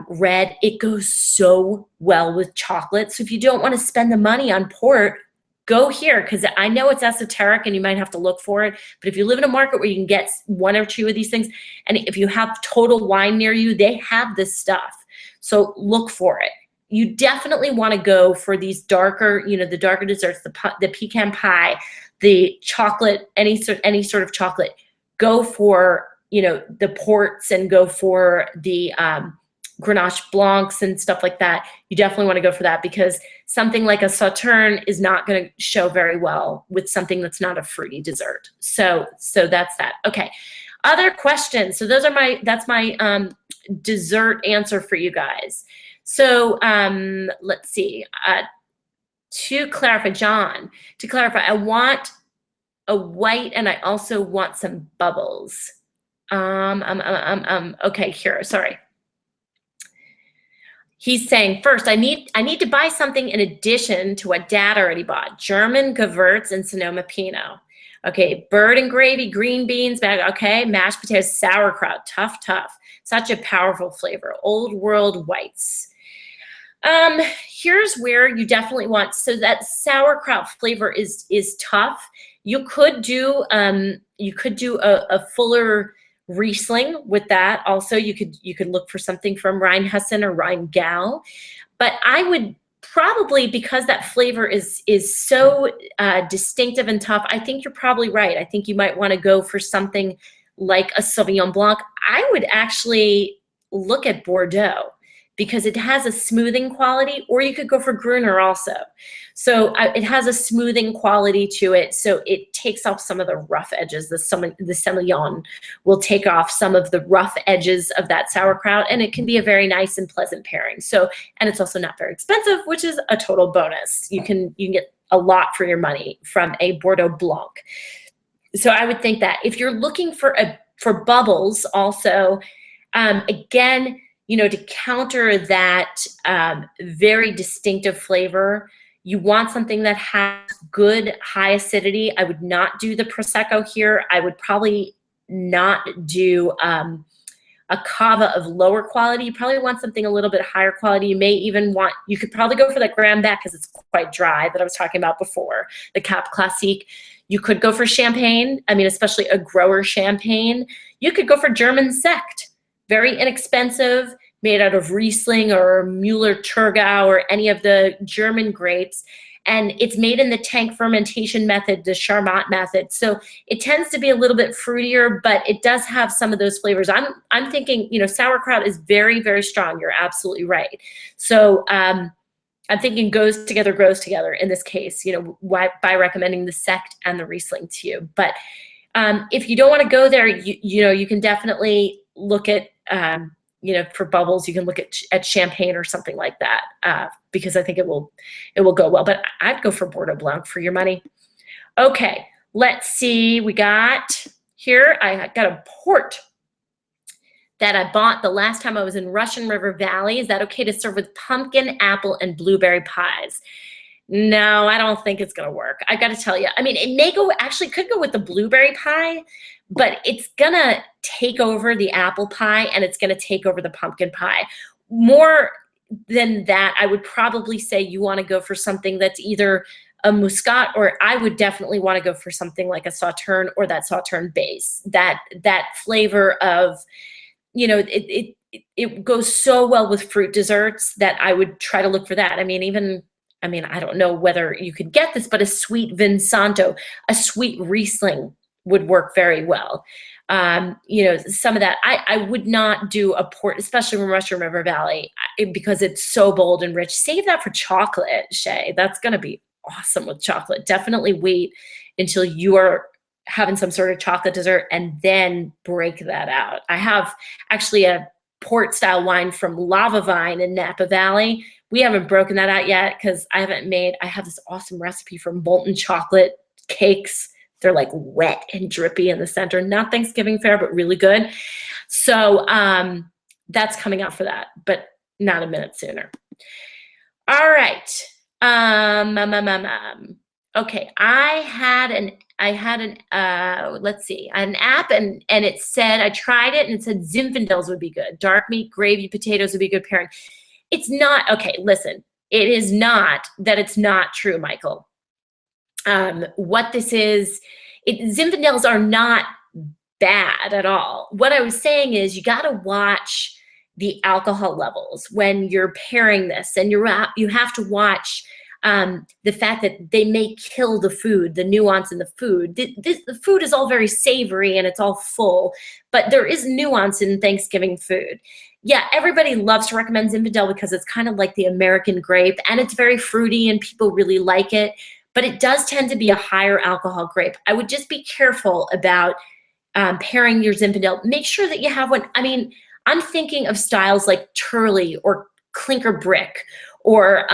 red. It goes so well with chocolate. So if you don't want to spend the money on port, go here, because I know it's esoteric and you might have to look for it. But if you live in a market where you can get one or two of these things, and if you have Total Wine near you, they have this stuff. So look for it. You definitely want to go for these darker, the darker desserts, the pecan pie, the chocolate, any sort of chocolate. Go for, the ports, and go for the Grenache Blancs and stuff like that. You definitely want to go for that, because something like a Sauterne is not going to show very well with something that's not a fruity dessert. So that's that. Okay. Other questions. So that's my dessert answer for you guys. So let's see. To clarify, I want a white, and I also want some bubbles. Okay, here. Sorry. He's saying, first, I need to buy something in addition to what Dad already bought: German Gewürz and Sonoma Pinot. Okay, bird and gravy, green beans, okay, mashed potatoes, sauerkraut, tough. Such a powerful flavor. Old world whites. Here's where you definitely want, so that sauerkraut flavor is tough. You could do a fuller Riesling with that. Also, you could look for something from Rheinhessen or Rheingau, but I would probably, because that flavor is so distinctive and tough, I think you're probably right. I think you might want to go for something like a Sauvignon Blanc. I would actually look at Bordeaux, because it has a smoothing quality, or you could go for Gruner also. So it has a smoothing quality to it, so it takes off some of the rough edges. The Semillon will take off some of the rough edges of that sauerkraut, and it can be a very nice and pleasant pairing. So, and it's also not very expensive, which is a total bonus. You can get a lot for your money from a Bordeaux Blanc. So I would think that if you're looking for bubbles also, again, to counter that very distinctive flavor, you want something that has good high acidity. I would not do the Prosecco here. I would probably not do a cava of lower quality. You probably want something a little bit higher quality. You could probably go for that Grand Bec, because it's quite dry, that I was talking about before, the Cap Classique. You could go for champagne. I mean, especially a grower champagne. You could go for German Sekt. Very inexpensive, made out of Riesling or Müller-Thurgau or any of the German grapes. And it's made in the tank fermentation method, the Charmat method. So it tends to be a little bit fruitier, but it does have some of those flavors. I'm thinking, you know, sauerkraut is very, very strong. You're absolutely right. So I'm thinking goes together, grows together in this case, you know, by recommending the Sekt and the Riesling to you. But if you don't want to go there, you know, you can definitely look at, you know, for bubbles, you can look at champagne or something like that, because I think it will go well. But I'd go for Bordeaux Blanc for your money. Okay, let's see. We got here, I got a port that I bought the last time I was in Russian River Valley. Is that okay to serve with pumpkin, apple, and blueberry pies? No, I don't think it's gonna work. I gotta tell you. I mean, it may go, actually could go with the blueberry pie, but it's gonna take over the apple pie and it's gonna take over the pumpkin pie. More than that, I would probably say you wanna go for something that's either a muscat, or I would definitely wanna go for something like a sauterne or that sauterne base. That flavor of, you know, it goes so well with fruit desserts that I would try to look for that. I mean, I don't know whether you could get this, but a sweet Vinsanto, a sweet Riesling would work very well. You know, some of that, I would not do a port, especially from Russian River Valley, because it's so bold and rich. Save that for chocolate, Shay. That's going to be awesome with chocolate. Definitely wait until you are having some sort of chocolate dessert and then break that out. I have actually a port style wine from Lava Vine in Napa Valley. We haven't broken that out yet because I have this awesome recipe for molten chocolate cakes. They're like wet and drippy in the center. Not Thanksgiving fare, but really good. So that's coming out for that, but not a minute sooner. All right. Okay, I had let's see, an app and it said, I tried it and it said Zinfandels would be good. Dark meat, gravy, potatoes would be good pairing. It's not, okay, listen, it is not that it's not true, Michael. What this is, Zinfandels are not bad at all. What I was saying is you got to watch the alcohol levels when you're pairing this, and you have to watch the fact that they may kill the food, the nuance in the food. The food is all very savory and it's all full, but there is nuance in Thanksgiving food. Yeah, everybody loves to recommend Zinfandel because it's kind of like the American grape and it's very fruity and people really like it, but it does tend to be a higher alcohol grape. I would just be careful about pairing your Zinfandel. Make sure that you have one. I mean, I'm thinking of styles like Turley or Clinker Brick, or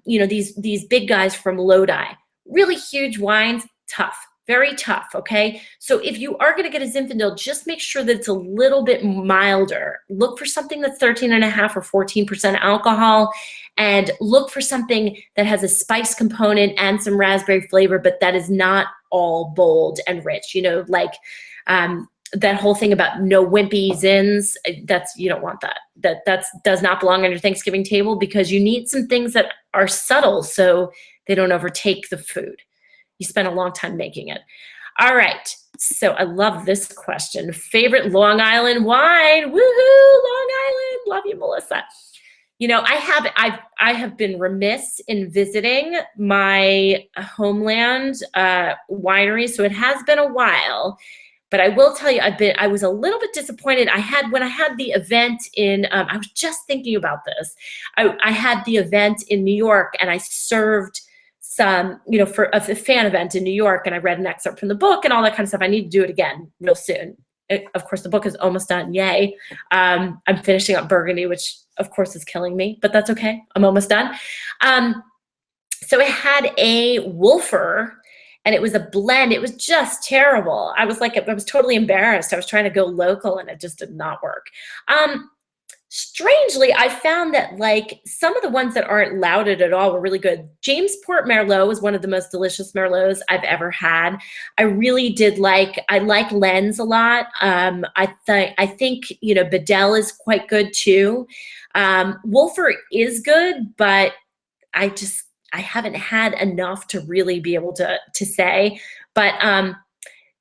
you know, these big guys from Lodi. Really huge wines, tough, very tough, okay? So if you are gonna get a Zinfandel, just make sure that it's a little bit milder. Look for something that's 13.5 or 14% alcohol, and look for something that has a spice component and some raspberry flavor, but that is not all bold and rich. You know, like that whole thing about no wimpy zins, you don't want that. That does not belong on your Thanksgiving table, because you need some things that are subtle so they don't overtake the food. You spent a long time making it. All right, so I love this question. Favorite Long Island wine? Woohoo, Long Island, love you, Melissa. You know, I have been remiss in visiting my homeland winery, so it has been a while. But I will tell you, I was a little bit disappointed. when I had the event in, I was just thinking about this. I had the event in New York and I served some, you know, for a fan event in New York, and I read an excerpt from the book and all that kind of stuff. I need to do it again real soon. Of course, the book is almost done, yay. I'm finishing up Burgundy, which of course is killing me, but that's okay, I'm almost done. So it had a Wolfer, and it was a blend. It was just terrible. I was totally embarrassed. I was trying to go local and it just did not work. Strangely, I found that like some of the ones that aren't lauded at all were really good. Jamesport Merlot was one of the most delicious Merlots I've ever had. I really did I like Lens a lot. I think, you know, Bedell is quite good too. Wolfer is good, but I haven't had enough to really be able to say. But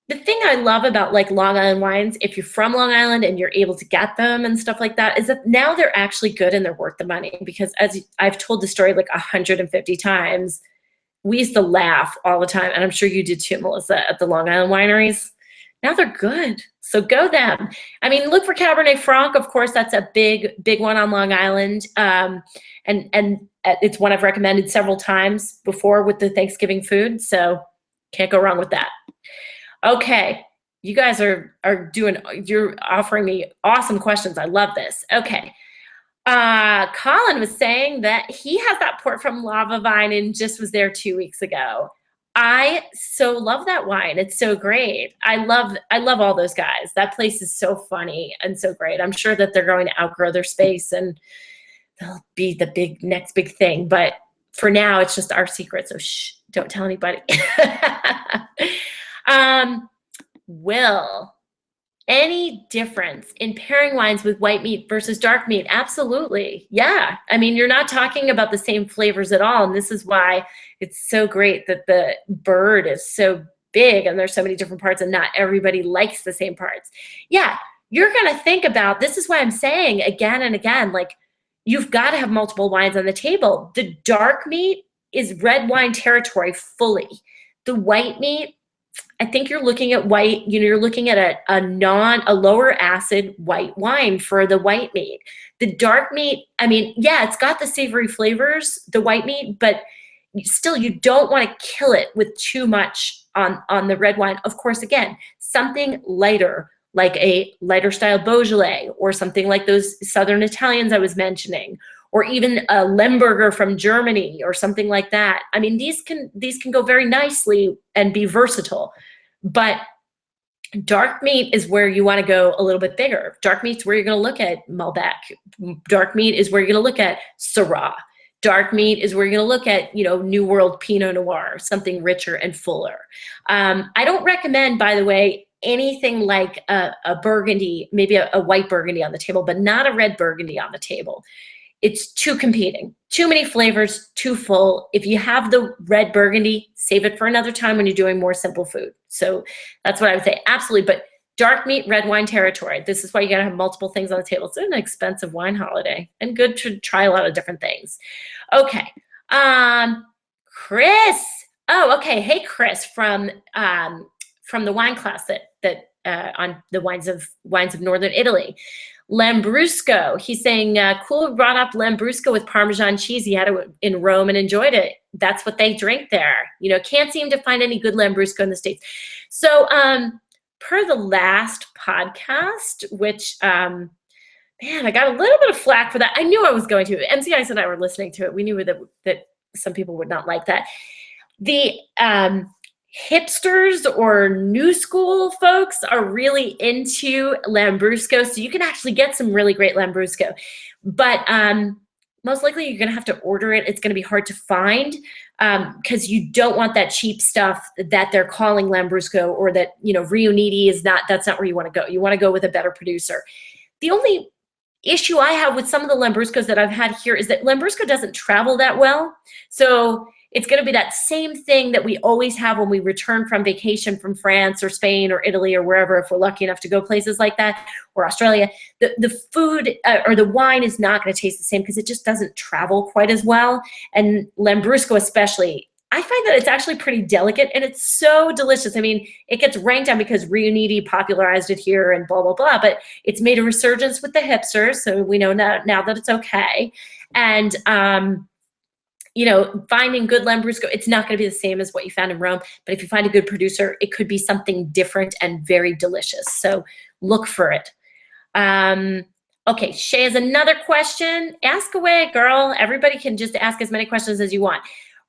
the thing I love about like Long Island wines, if you're from Long Island and you're able to get them and stuff like that, is that now they're actually good and they're worth the money. Because as I've told the story like 150 times, we used to laugh all the time, and I'm sure you did too, Melissa, at the Long Island wineries. Now they're good, so go them. I mean, look for Cabernet Franc. Of course, that's a big one on Long Island, and it's one I've recommended several times before with the Thanksgiving food. So can't go wrong with that. Okay, you guys are you're offering me awesome questions. I love this. Okay. Colin was saying that he has that port from Lava Vine and just was there 2 weeks ago. I so love that wine. It's so great. I love all those guys. That place is so funny and so great. I'm sure that they're going to outgrow their space and they'll be the next big thing. But for now, it's just our secret. So shh, don't tell anybody. Will, any difference in pairing wines with white meat versus dark meat? Absolutely. Yeah. I mean, you're not talking about the same flavors at all. And this is why it's so great that the bird is so big and there's so many different parts and not everybody likes the same parts. Yeah. You're going to think about, this is why I'm saying again and again, like you've got to have multiple wines on the table. The dark meat is red wine territory fully. The white meat, I think you're looking at white, you're looking at a lower acid white wine for the white meat. The dark meat, I mean, yeah, it's got the savory flavors, the white meat, but still you don't want to kill it with too much on the red wine. Of course, again, something lighter, like a lighter style Beaujolais or something like those Southern Italians I was mentioning, or even a Lemberger from Germany or something like that. I mean, these can go very nicely and be versatile, but dark meat is where you want to go a little bit bigger. Dark meat's where you're going to look at Malbec. Dark meat is where you're going to look at Syrah. Dark meat is where you're going to look at, New World Pinot Noir, something richer and fuller. I don't recommend, by the way, anything like a Burgundy, maybe a white Burgundy on the table, but not a red Burgundy on the table. It's too competing, too many flavors, too full. If you have the red Burgundy, save it for another time when you're doing more simple food. So that's what I would say. Absolutely. But dark meat, red wine territory. This is why you got to have multiple things on the table. It's an expensive wine holiday and good to try a lot of different things. Okay. Chris. Oh, okay. Hey, Chris from the wine class that on the wines of Northern Italy. Lambrusco, he's saying, cool, brought up Lambrusco with Parmesan cheese. He had it in Rome and enjoyed it. That's what they drink there. Can't seem to find any good Lambrusco in the States. So per the last podcast, which, man, I got a little bit of flack for that. I knew I was going to. MCIs and I were listening to it. We knew that some people would not like that. The hipsters or new school folks are really into Lambrusco, so you can actually get some really great Lambrusco, but most likely you're going to have to order it. It's going to be hard to find because you don't want that cheap stuff that they're calling Lambrusco, or that Riuniti is not. That's not where you want to go. You want to go with a better producer. The only issue I have with some of the Lambruscos that I've had here is that Lambrusco doesn't travel that well, so it's going to be that same thing that we always have when we return from vacation from France or Spain or Italy or wherever, if we're lucky enough to go places like that, or Australia. The food or the wine is not going to taste the same because it just doesn't travel quite as well. And Lambrusco especially, I find that it's actually pretty delicate and it's so delicious. I mean, it gets ranked on because Riuniti popularized it here and blah, blah, blah, but it's made a resurgence with the hipsters. So we know now that it's okay. And, finding good Lambrusco, it's not going to be the same as what you found in Rome, but if you find a good producer, it could be something different and very delicious. So look for it. Okay, Shay has another question. Ask away, girl. Everybody can just ask as many questions as you want.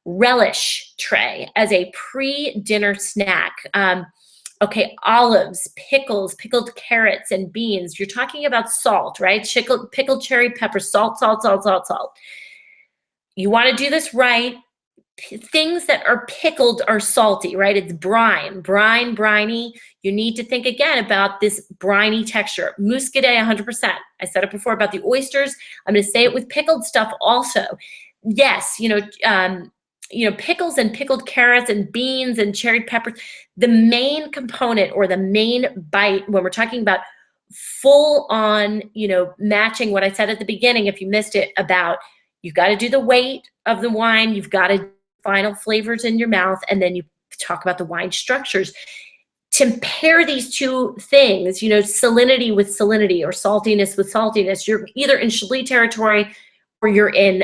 Relish tray as a pre-dinner snack. Okay, olives, pickles, pickled carrots, and beans. You're talking about salt, right? Pickled cherry pepper, salt, salt, salt, salt, salt. You want to do this right. Things that are pickled are salty, right? It's briny. You need to think again about this briny texture. Muscadet, 100%. I said it before about the oysters. I'm going to say it with pickled stuff also. Yes, pickles and pickled carrots and beans and cherry peppers. The main component or the main bite when we're talking about full on, matching what I said at the beginning, if you missed it, about you've got to do the weight of the wine, you've got to final flavors in your mouth, and then you talk about the wine structures. To pair these two things, salinity with salinity or saltiness with saltiness, you're either in Chablis territory or you're in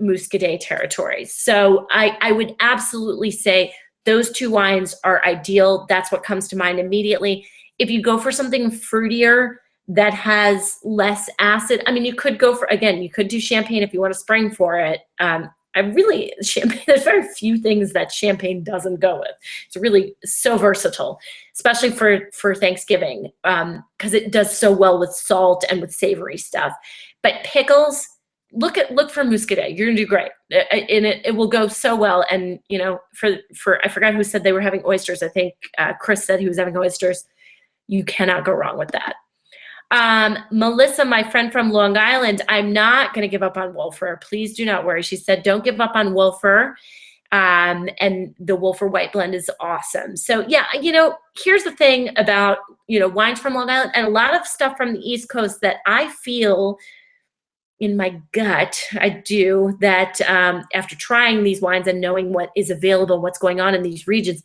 Muscadet territory. So I would absolutely say those two wines are ideal. That's what comes to mind immediately. If you go for something fruitier that has less acid, I mean, you could go for, again, you could do champagne if you want to spring for it. Champagne, there's very few things that champagne doesn't go with. It's really so versatile, especially for Thanksgiving, because it does so well with salt and with savory stuff. But pickles, look for Muscadet. You're gonna do great, and it will go so well. And for I forgot who said they were having oysters. I think Chris said he was having oysters. You cannot go wrong with that. Melissa, my friend from Long Island, I'm not going to give up on Wolfer. Please do not worry. She said, don't give up on Wolfer. And the Wolfer White Blend is awesome. So yeah, here's the thing about, wines from Long Island and a lot of stuff from the East Coast that I feel in my gut, I do, that after trying these wines and knowing what is available, what's going on in these regions,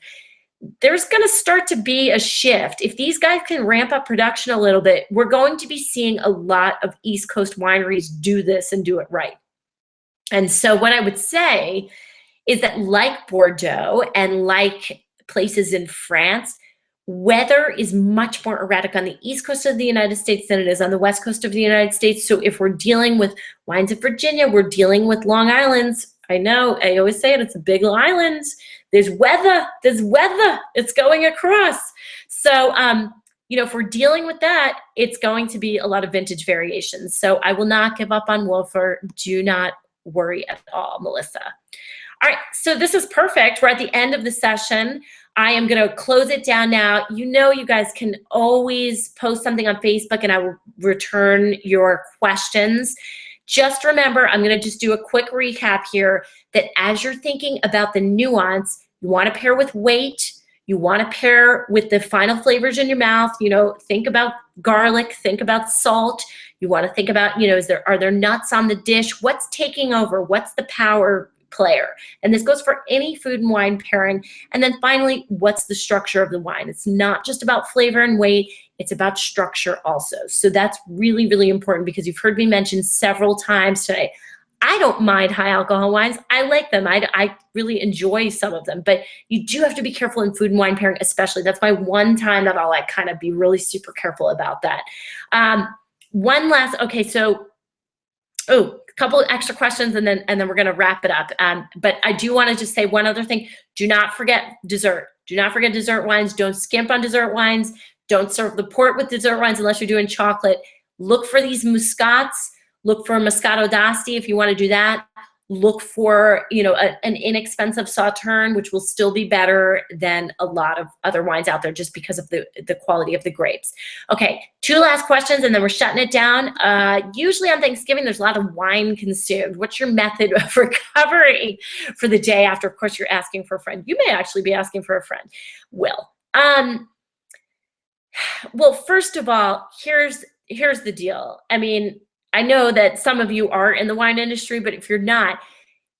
there's going to start to be a shift. If these guys can ramp up production a little bit, we're going to be seeing a lot of East Coast wineries do this and do it right. And so what I would say is that like Bordeaux and like places in France, weather is much more erratic on the East Coast of the United States than it is on the West Coast of the United States. So if we're dealing with wines of Virginia, we're dealing with Long Island's. I know, I always say it, it's a big island. There's weather, it's going across. So, if we're dealing with that, it's going to be a lot of vintage variations. So I will not give up on Wolfer. Do not worry at all, Melissa. All right, so this is perfect. We're at the end of the session. I am going to close it down now. You guys can always post something on Facebook and I will return your questions. Just remember, I'm going to just do a quick recap here, that as you're thinking about the nuance, you want to pair with weight, you want to pair with the final flavors in your mouth, think about garlic, think about salt, you want to think about, are there nuts on the dish, what's taking over, what's the power player? And this goes for any food and wine pairing. And then finally, what's the structure of the wine? It's not just about flavor and weight, it's about structure also. So that's really, really important because you've heard me mention several times today, I don't mind high alcohol wines. I like them. I really enjoy some of them, but you do have to be careful in food and wine pairing, especially. That's my one time that I'll kind of be really super careful about that. A couple of extra questions and then we're going to wrap it up. But I do want to just say one other thing. Do not forget dessert. Do not forget dessert wines. Don't skimp on dessert wines. Don't serve the port with dessert wines unless you're doing chocolate. Look for these muscats. Look for Moscato d'Asti if you want to do that. Look for, an inexpensive Sauterne, which will still be better than a lot of other wines out there just because of the quality of the grapes. Okay, 2 last questions and then we're shutting it down. Usually on Thanksgiving, there's a lot of wine consumed. What's your method of recovery for the day after? Of course, you're asking for a friend. You may actually be asking for a friend. Well, first of all, here's the deal. I mean, I know that some of you are in the wine industry, but if you're not,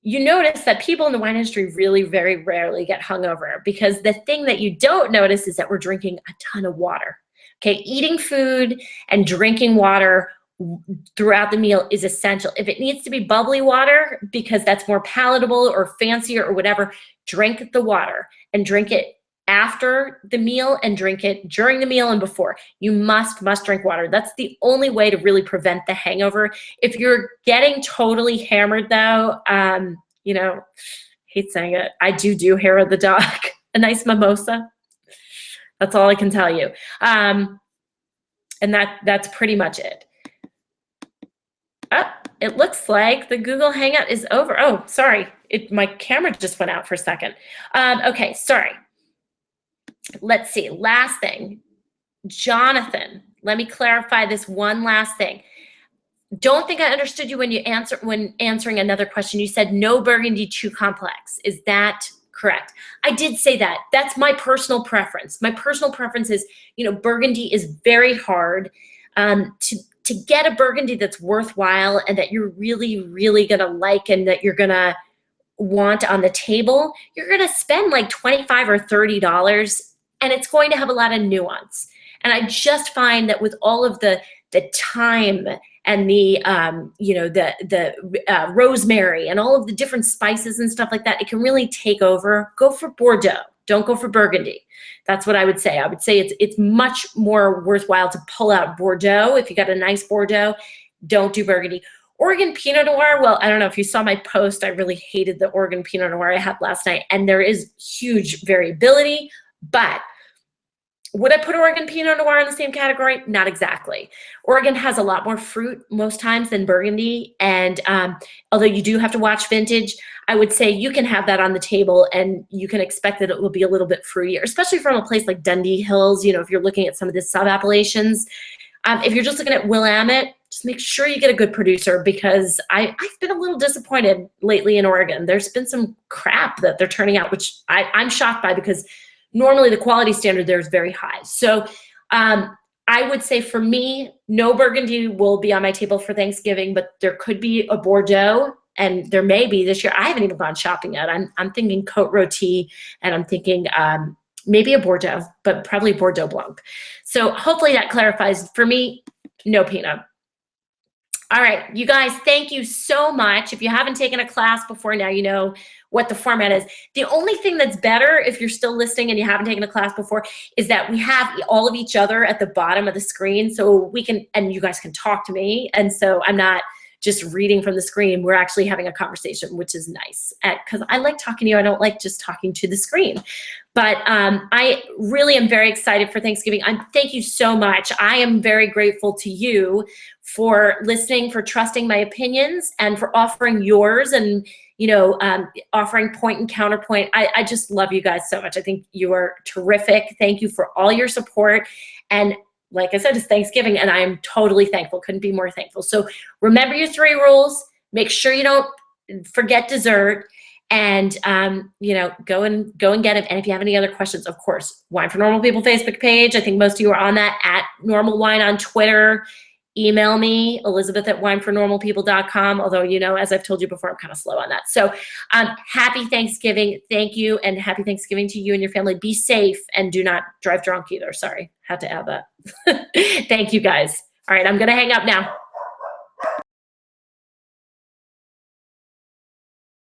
you notice that people in the wine industry really very rarely get hungover, because the thing that you don't notice is that we're drinking a ton of water. Okay, eating food and drinking water throughout the meal is essential. If it needs to be bubbly water because that's more palatable or fancier or whatever, drink the water and drink it after the meal and drink it during the meal and before. You must drink water. That's the only way to really prevent the hangover. If you're getting totally hammered though, hate saying it, I do hair of the dog, a nice mimosa. That's all I can tell you. And that's pretty much it. Oh, it looks like the Google Hangout is over. Oh, sorry. My camera just went out for a second. Okay, sorry. Let's see, last thing. Jonathan, let me clarify this one last thing. don't think I understood you when answering another question. You said no Burgundy too complex. Is that correct? I did say that. That's my personal preference. My personal preference is, Burgundy is very hard to get a Burgundy that's worthwhile and that you're really, really gonna like and that you're gonna want on the table. You're gonna spend like $25 or $30, and it's going to have a lot of nuance. And I just find that with all of the thyme and the rosemary and all of the different spices and stuff like that, it can really take over. Go for Bordeaux. Don't go for Burgundy. That's what I would say. I would say it's much more worthwhile to pull out Bordeaux. If you got a nice Bordeaux, don't do Burgundy. Oregon Pinot Noir, well, I don't know if you saw my post. I really hated the Oregon Pinot Noir I had last night, and there is huge variability, but would I put Oregon Pinot Noir in the same category? Not exactly. Oregon has a lot more fruit most times than Burgundy, and although you do have to watch vintage, I would say you can have that on the table and you can expect that it will be a little bit fruitier, especially from a place like Dundee Hills, if you're looking at some of the sub-appellations. If you're just looking at Willamette, just make sure you get a good producer, because I've been a little disappointed lately in Oregon. There's been some crap that they're turning out, which I'm shocked by, because normally the quality standard there is very high. So I would say for me, no Burgundy will be on my table for Thanksgiving, but there could be a Bordeaux, and there may be this year. I haven't even gone shopping yet. I'm thinking Côte Rôtie, and I'm thinking maybe a Bordeaux, but probably Bordeaux Blanc. So hopefully that clarifies. For me, no Pinot. All right, you guys, thank you so much. If you haven't taken a class before, now you know what the format is. The only thing that's better, if you're still listening and you haven't taken a class before, is that we have all of each other at the bottom of the screen, so we can, and you guys can talk to me, and so I'm not just reading from the screen. We're actually having a conversation, which is nice, because I like talking to you. I don't like just talking to the screen. But I really am very excited for Thanksgiving. Thank you so much. I am very grateful to you for listening, for trusting my opinions, and for offering yours, and offering point and counterpoint. I just love you guys so much. I think you are terrific. Thank you for all your support. And like I said, it's Thanksgiving, and I am totally thankful. Couldn't be more thankful. So remember your 3 rules. Make sure you don't forget dessert, and go and get it. And if you have any other questions, of course, Wine for Normal People Facebook page. I think most of you are on that, at Normal Wine on Twitter. Email me, elizabeth@winefornormalpeople.com. Although, as I've told you before, I'm kind of slow on that. So happy Thanksgiving. Thank you. And happy Thanksgiving to you and your family. Be safe, and do not drive drunk either. Sorry, had to add that. Thank you guys. All right, I'm going to hang up now.